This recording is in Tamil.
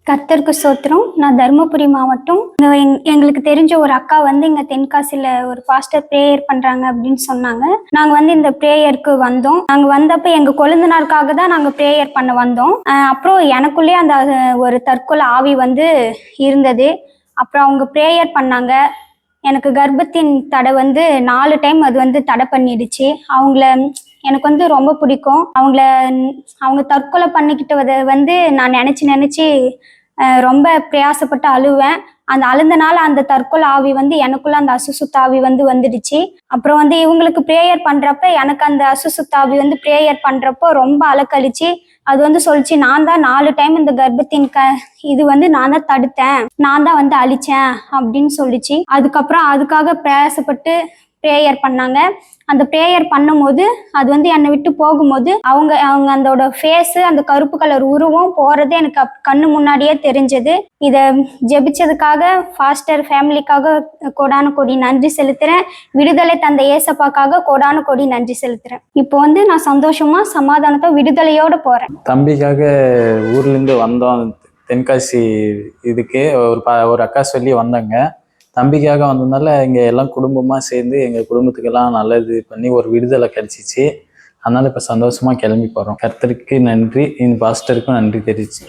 கர்த்தருக்கு ஸ்தோத்திரம். நான் தருமபுரி மாவட்டம். எங்களுக்கு தெரிஞ்ச ஒரு அக்கா இங்க தென்காசியில ஒரு பாஸ்டர் ப்ரேயர் பண்றாங்க அப்படின்னு சொன்னாங்க. நாங்க இந்த ப்ரேயருக்கு வந்தோம். நாங்க வந்தப்ப எங்க கொழுந்தனாருக்காக தான் நாங்க ப்ரேயர் பண்ண வந்தோம். அப்புறம் எனக்குள்ளேயே அந்த ஒரு தற்கொலை ஆவி இருந்தது. அப்புறம் அவங்க ப்ரேயர் பண்ணாங்க. எனக்கு கர்ப்பத்தின் தடை 4 டைம் அது தடை பண்ணிடுச்சு. அவங்கள எனக்கு ரொம்ப பிடிக்கும். அவங்க தற்கொலை பண்ணிக்கிட்டதை நான் நினைச்சு ரொம்ப பிரயாசப்பட்டு அழுவேன். அந்த அழுந்தனால அந்த தற்கொலை ஆவி எனக்குள்ள அந்த அசுசுத்தாவி வந்துடுச்சு. அப்புறம் இவங்களுக்கு ப்ரேயர் பண்றப்ப எனக்கு அந்த அசுசுத்தாவி ப்ரேயர் பண்றப்போ ரொம்ப அலக்கழிச்சு அது சொல்லிச்சு, நான் தான் 4 டைம் இந்த கர்ப்பத்தின் இது நான் தான் தடுத்தேன், நான் தான் அழிச்சேன் அப்படின்னு சொல்லிச்சு. அதுக்கப்புறம் அதுக்காக பிரயாசப்பட்டு ப்ரேயர் பண்ணாங்க. அந்த ப்ரேயர் பண்ணும்போது அது என்னை விட்டு போகும்போது அவங்க அதோட ஃபேஸு, அந்த கருப்பு கலர் உருவம் போறது எனக்கு கண்ணு முன்னாடியே தெரிஞ்சது. இதை ஜெபிச்சதுக்காக ஃபாஸ்டர் ஃபேமிலிக்காக கோடான கோடி நன்றி செலுத்துறேன். விடுதலை தந்த ஏசப்பாக்காக கோடான கோடி நன்றி செலுத்துறேன். இப்போ நான் சந்தோஷமா சமாதானத்தை விடுதலையோட போறேன். தம்பிக்காக ஊர்லேருந்து வந்தோம். தென்காசி இதுக்கு ஒரு அக்கா சொல்லி வந்தாங்க. தம்பிக்காக வந்ததுனால இங்கே எல்லாம் குடும்பமாக சேர்ந்து எங்கள் குடும்பத்துக்கெல்லாம் நல்லது பண்ணி ஒரு விடுதலை கிடைச்சிச்சு. அதனால இப்போ சந்தோஷமாக கிளம்பி போகிறோம். கர்த்தருக்கு நன்றி, இந்த பாஸ்டருக்கும் நன்றி தெரிவிச்சு.